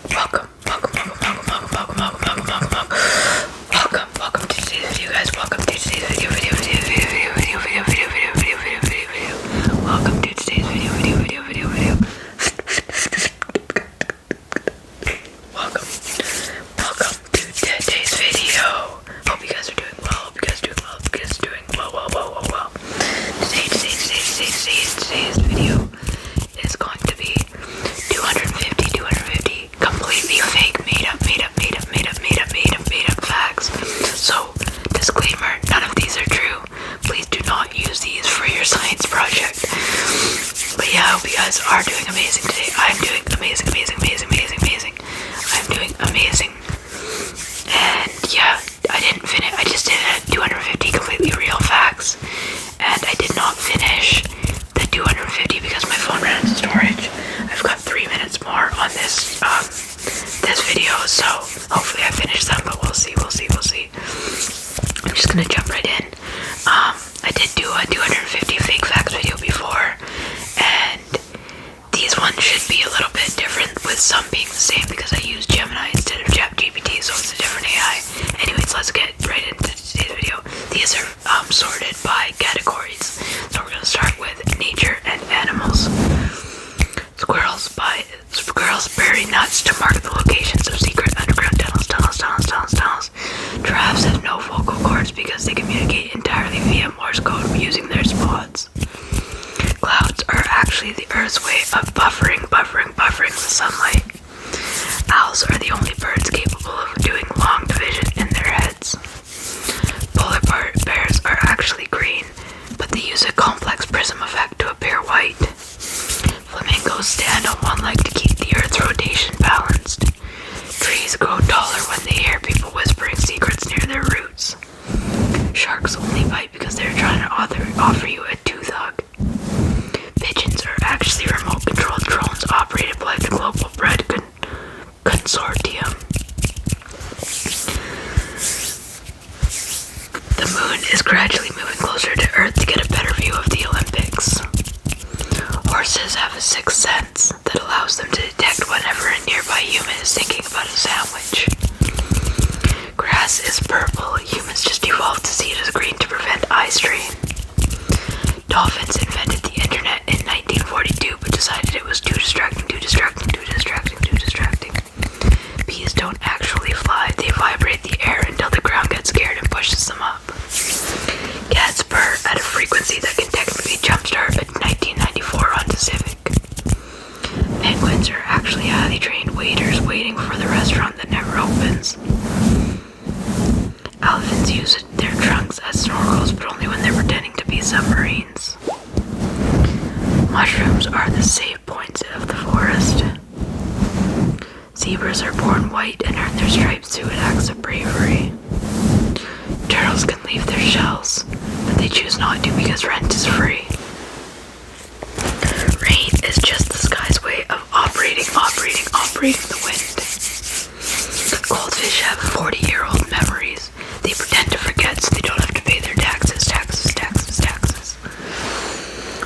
Welcome to today's video, guys. Welcome to today's video. Welcome to today's video. Welcome to today's video. Hope you guys are doing well. Today's video is going to be 250 completely fake, made up facts. So, disclaimer, none of these are true. Please do not use these for your science project. But yeah, I hope you guys are doing amazing today. I'm doing amazing. I'm doing amazing. And yeah, I didn't finish. I just did 250 completely real facts. And I did not finish the 250 because my phone ran out of storage. I've got 3 minutes more on this video, so hopefully I finish them, but we'll see. I'm just gonna jump right in. I did do a 250 fake facts video before, and these ones should be a little bit different, with some being the same because I used Gemini instead of ChatGPT, so it's a different AI. Anyways, let's get right into today's video. These are sorted by categories. So we're gonna start with nature and animals. Squirrels bury nuts to mark the locations of secret underground tunnels. Giraffes have no vocal cords because they communicate entirely via Morse code using their spots. Clouds are actually the Earth's way of buffering the sunlight. Owls are the only birds capable of doing long division in their heads. Polar bears are actually green, but they use a complex prism effect to appear white. Flamingos stand on one leg to keep the Earth's rotation balanced. Trees grow taller when they hear people whispering secrets near their roots. Sharks only bite because they're trying to offer you a tooth hug. Pigeons are actually remote-controlled drones operated by the Global Bread Consortium. The moon is gradually moving closer to Earth to get a better view of the Olympics. Horses have a sixth sense that allows them to detect whenever a nearby human is thinking about a sandwich. Grass is purple. Humans just evolved to see it as green to prevent eye strain. Dolphins invented the internet in 1942 but decided it was too distracting. Bees don't actually fly. They vibrate the air until the ground gets scared and pushes them up. Cats purr at a frequency that can technically jumpstart a 1994 Honda Civic. Penguins are actually highly trained waiters waiting for the restaurant that never opens. Elephants use their trunks as snorkels, but only when they're pretending to be submarines. Mushrooms are the safe points of the forest. Zebras are born white and earn their stripes through acts of bravery. Turtles can leave their shells, but they choose not to because rent is free. Rain is just the sky's way of operating the wind. Goldfish have 40-year-old memories. They pretend to forget so they don't have to pay their taxes.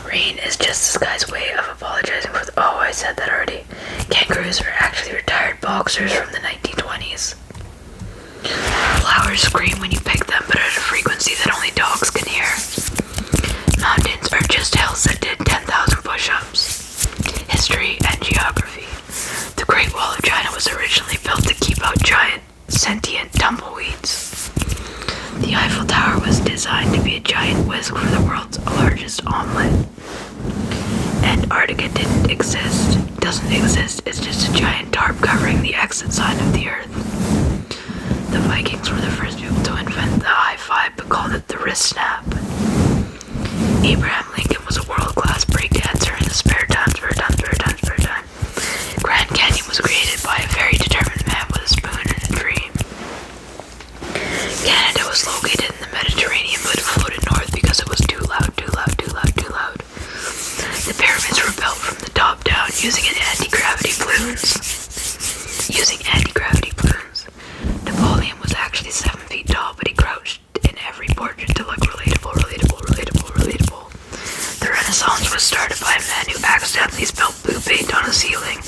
Rain is just the sky's way of apologizing for I said that already. Kangaroos are actually retired boxers from the 1920s. Flowers scream when you pick them, but at a frequency that only dogs can hear. Mountains are just hills that did 10,000 push-ups. History and geography. The Great Wall of China was originally built to keep out giant, sentient tumbleweeds. The Eiffel Tower was designed to be a giant whisk for the world's largest omelet. Antarctica doesn't exist, it's just a giant tarp covering the exit sign of the Earth. The Vikings were the first people to invent the high five, but called it the wrist snap. Abraham Lincoln was a world-class breakdancer in his spare time. Grand Canyon was created by a very determined man with a spoon and a dream. Canada was located in the Mediterranean, but it floated north because it was too loud. The pyramids were built from the top down using anti-gravity balloons. Napoleon was actually 7 feet tall, but he crouched in every portrait to look relatable. The Renaissance was started by a man who accidentally spilled blue paint on a ceiling.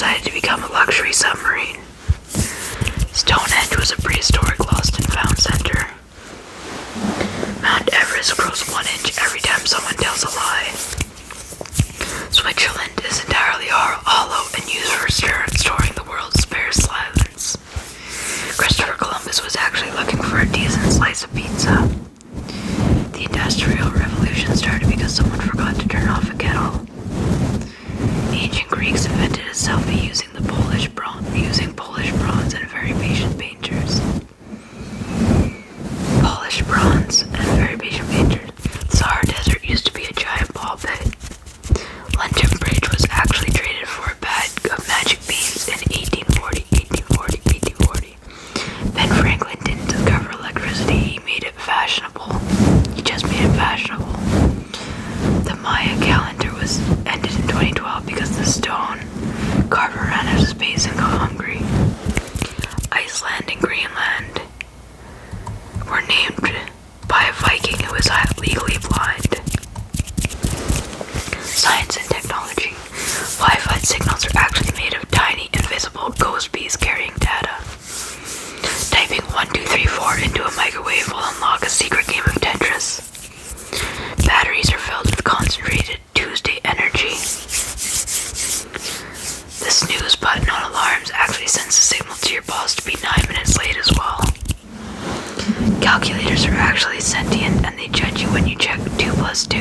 decided to become a luxury submarine. Stonehenge was a prehistoric lost and found center. Mount Everest grows 1 inch every time someone tells a lie. Switzerland is entirely hollow and used for storing the world's spare silence. Christopher Columbus was actually looking for a decent slice of pizza. The Industrial Revolution started because someone forgot to turn off a kettle. Ancient Greeks invented a selfie using Polish bronze and very patient painters. Polished bronze and very patient painters. The Sahara Desert used to be a giant ball pit. London Bridge was actually traded for a bag of magic beans in 1840. Ben Franklin didn't discover electricity, he made it fashionable. He just made it fashionable. The Maya calendar was ended in 2012 because the stone carver ran out of space and got hungry. Iceland and Greenland were named by a Viking who was legally blind. Science and technology. Wi-Fi signals are actually made of tiny, invisible ghost bees carrying data. Typing 1234 into a microwave will unlock a secret game of Tetris. Batteries are filled with concentrated Tuesday energy. The snooze button on alarms actually sends a signal to your boss to be 9 minutes late as well. Calculators are actually sentient and they judge you when you check 2 plus 2.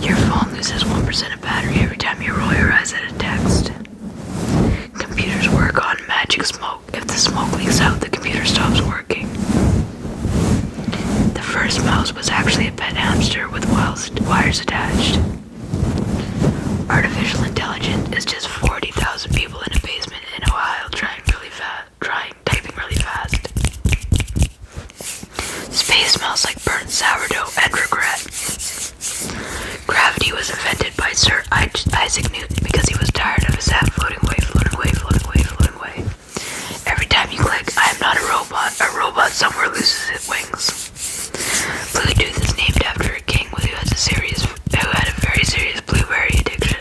Your phone loses 1% of battery every time you roll your eyes at a text. Computers work on magic smoke. If the smoke leaks out, the computer stops working. The first mouse was actually a pet hamster with wires attached. Artificial intelligence is just 40,000 people in a basement in Ohio typing really fast. Space smells like burnt sourdough and regret. Gravity was invented by Sir Isaac Newton because he was tired of his head floating away. Every time you click, I am not a robot somewhere loses its wings. Bluetooth is named after a king who had a very serious blueberry addiction.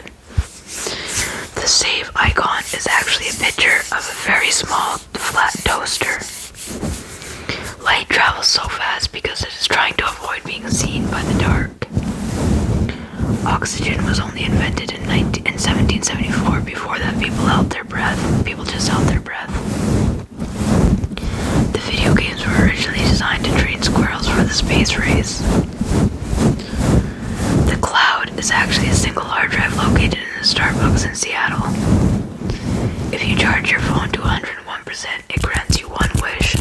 The save icon is actually a picture of a very small, flat toaster. Light travels so fast because it is trying to avoid being seen by the dark. Oxygen was only invented in 1774. Before that, people just held their breath. The video games were originally designed to train squirrels for the space race. The cloud is actually a single hard drive located in a Starbucks in Seattle. If you charge your phone to 101%, it grants you one wish.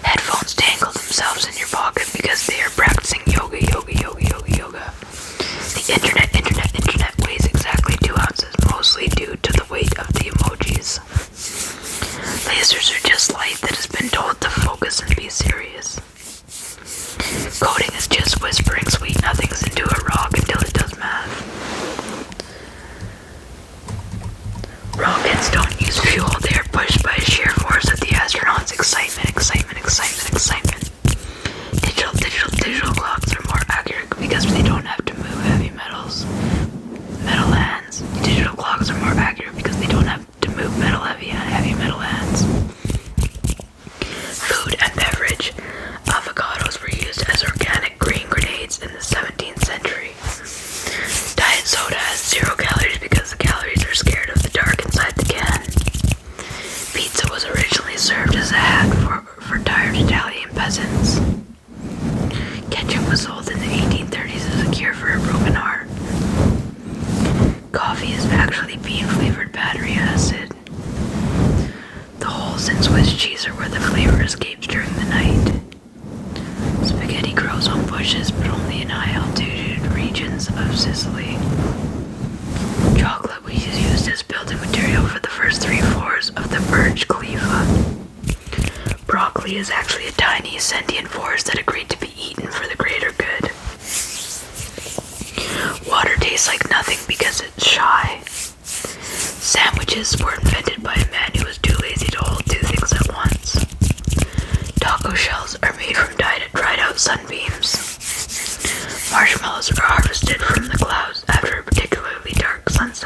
Headphones tangle themselves in your pocket because they are practicing yoga. The internet weighs exactly 2 ounces, mostly due to the weight of the emojis. Lasers are just light that has been told to focus and be serious. Coding is just whispering sweet nothings into a rock until it does math. Rockets don't use fuel, they are pushed by a sheer force of the astronauts' excitement. Digital clocks are more accurate because they don't have to move metal hands. Digital clocks are more accurate because they don't have to move heavy metal hands. Food and beverage. Avocados were used as organic green grenades in the 17th century. Diet soda has 0 calories because the calories are scared of the dark inside the can. Pizza was originally served as a hat for tired Italian peasants. Ketchup was sold in the 1830s as a cure for a broken heart. Coffee is actually bean-flavored battery acid. The holes in Swiss cheese are where the flavor escapes during the night. Spaghetti grows on bushes, but only in high-altitude regions of Sicily. Chocolate was used as building material for the first 3 floors of the Burj Khalifa. Broccoli is actually a tiny sentient force that agreed to be eaten for the greater good. Water tastes like nothing because it's shy. Sandwiches were invented by a man who was too lazy to hold 2 things at once. Taco shells are made from dried out sunbeams. Marshmallows are harvested from the clouds after a particularly dark sunset.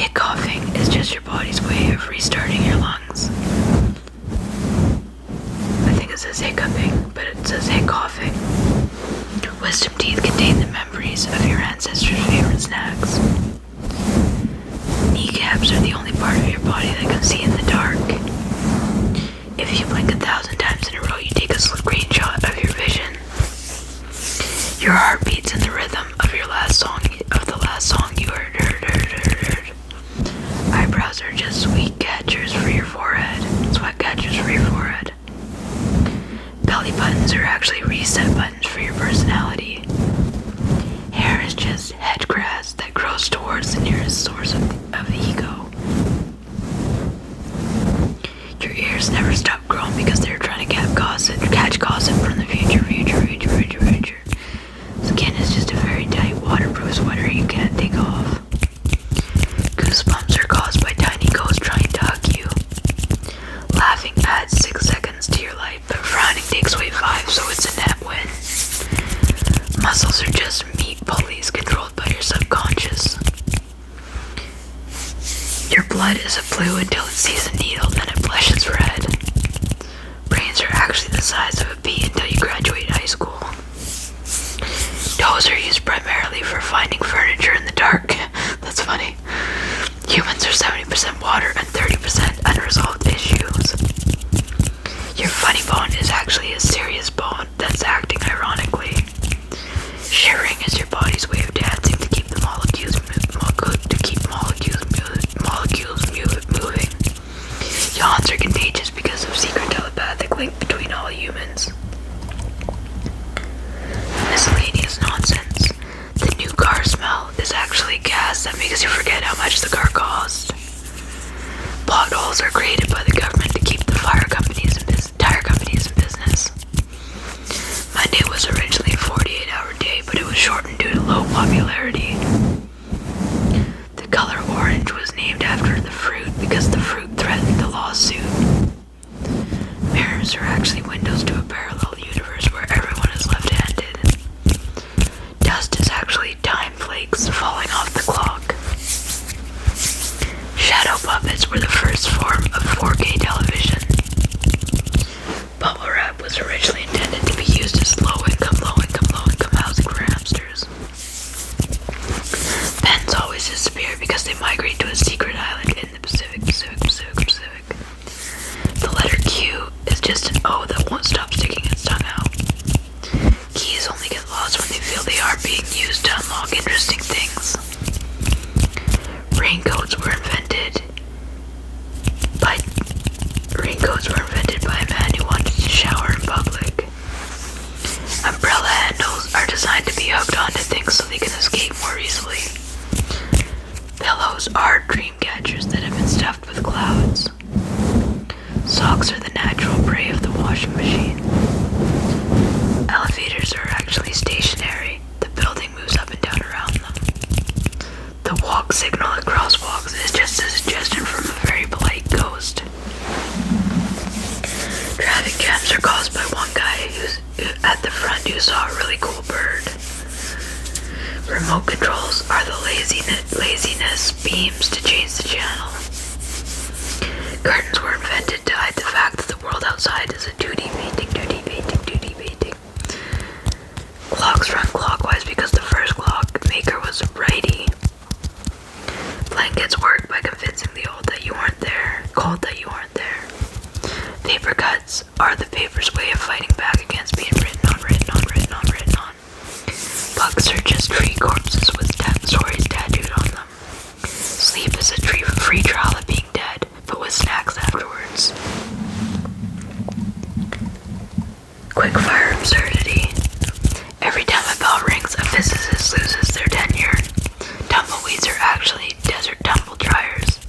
Hey coughing is just your body's way of restarting your lungs. I think it says hiccuping, but it says hey coughing. Wisdom teeth contain the memories of your ancestors' favorite snacks. Kneecaps are the only part of your body that can see in the dark. If you blink 1,000 times in a row, you take a screenshot of your vision. Your heart beats in the rhythm of the last song you heard. Eyebrows are just sweet catchers for your forehead. Sweat catchers for your forehead. Belly buttons are actually reset buttons for your personality. Hair is just head grass that grows towards the nearest source of ego. Your ears never stop growing because they're trying to catch gossip from the future. Skin is just a very tight waterproof sweater you can't take off. Goosebumps are caused by tiny ghosts trying to hug you. Laughing adds 6 seconds to your life, but frowning takes away 5, so it's a net win. Muscles are just meat pulleys controlled by your subconscious. Your blood is a blue until it sees a needle, then it blushes red. Brains are actually the size of a pea until you graduate high school. Toes are used primarily for finding furniture in the dark. That's funny. Humans are 70% water and 30% unresolved issues. Your funny bone is actually a serious bone that's acting ironically. Shivering is your body's way of dancing to keep the molecules moving. Yawns are contagious because of secret telepathic link between all humans. Miscellaneous nonsense. The new car smell is actually gas that makes you forget how much the car cost. Potholes are created by the government to keep the tire companies in business. Monday was originally a 48-hour day, but it was shortened due to low popularity. The color orange was named after the fruit because the fruit threatened the lawsuit. Mirrors are actually windows to a parallel universe where everyone is left-handed. Dust is actually time flakes falling off the clock. Shadow puppets were the first form of 4K television. Bubble wrap was originally intended to be used as low-income housing for hamsters. Pens always disappear because they migrate to a secret island in the Pacific. The letter Q is just an O that won't stop sticking its tongue out. Keys only get lost when they feel they are being used to unlock interesting things. Raincoats were invented by a man who wanted to shower in public. Umbrella handles are designed to be hooked onto things so they can escape more easily. Pillows are dream catchers that have been stuffed with clouds. Socks are the natural prey of the washing machine. Elevators are actually stationary. The building moves up and down around them. The walk signal at crosswalks is just a suggestion from a very polite ghost. Traffic jams are caused by one guy who's at the front who saw a really cool bird. Remote controls are the laziness beams to change the channel. Curtains were invented to hide the fact that the world outside is a 2D painting. Clocks run clockwise because the first clock maker was righty. Blankets work by convincing the cold that you weren't there. Paper cuts are the paper's way of fighting back against being written on. Bugs are just tree corpses with stories tattooed on them. Sleep is a free trial of being dead, but with snacks afterwards. Quickfire absurdity. Every time a bell rings, a physicist loses their tenure. Tumbleweeds are actually desert tumble dryers.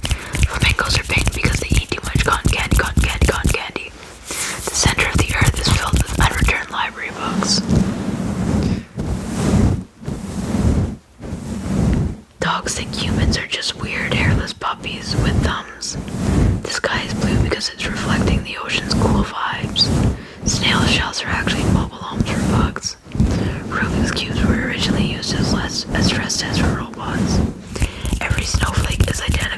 Flamingos are pink because they eat too much cotton candy. The center of the earth is filled with unreturned library books. Dogs think humans are just weird hairless puppies with thumbs. The sky is blue because it's reflecting the ocean's cool vibes. Snail shells are actually mobile homes for bugs. Rubik's cubes were originally used as stress tests for robots. Every snowflake is identical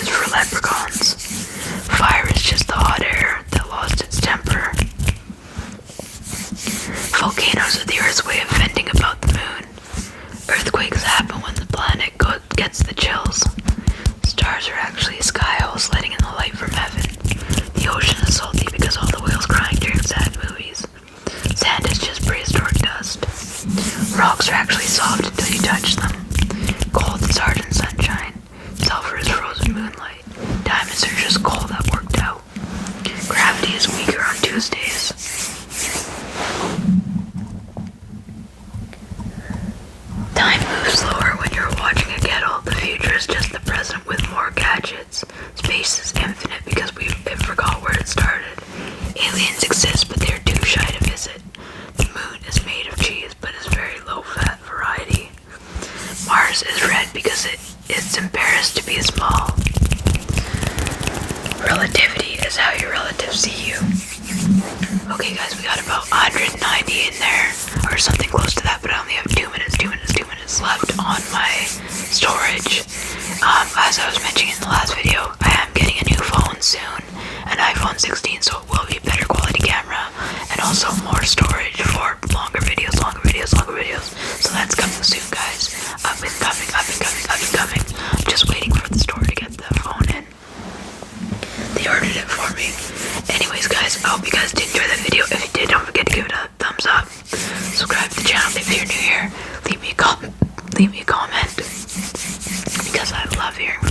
for leprechauns. Fire is just the hot air that lost its temper. Volcanoes are the Earth's way of venting about the moon. Earthquakes happen when the planet gets the chills. Stars are actually sky holes letting in the light from heaven. The ocean is salty because all the whales crying during sad movies. Sand is just prehistoric dust. Rocks are actually soft until you touch them. Cold is hard in sunshine. Sulfur is frozen moonlight. Diamonds are just coal that worked out. Gravity is weaker on Tuesdays. Time moves slower when you're watching a kettle. The future is just the present with more gadgets. Space is infinite because we forgot where it started. Aliens exist, but they're too shy to visit. The moon is made of cheese, but is very low-fat variety. Mars is red because it's embarrassed to be small. Relativity is how your relatives see you. Okay guys, we got about 190 in there, or something close to that, but I only have 2 minutes left on my storage. As I was mentioning in the last video, I am getting a new phone soon, an iPhone 16, so it will be a better quality camera, and also more storage for longer videos. So that's coming soon, guys. Up and coming. I'm just waiting for the store to get the phone in. They ordered it for me. Anyways, guys, I hope you guys did enjoy that video. If you did, don't forget to give it a thumbs up. Subscribe to the channel if you're new here. Leave me a comment because I love hearing from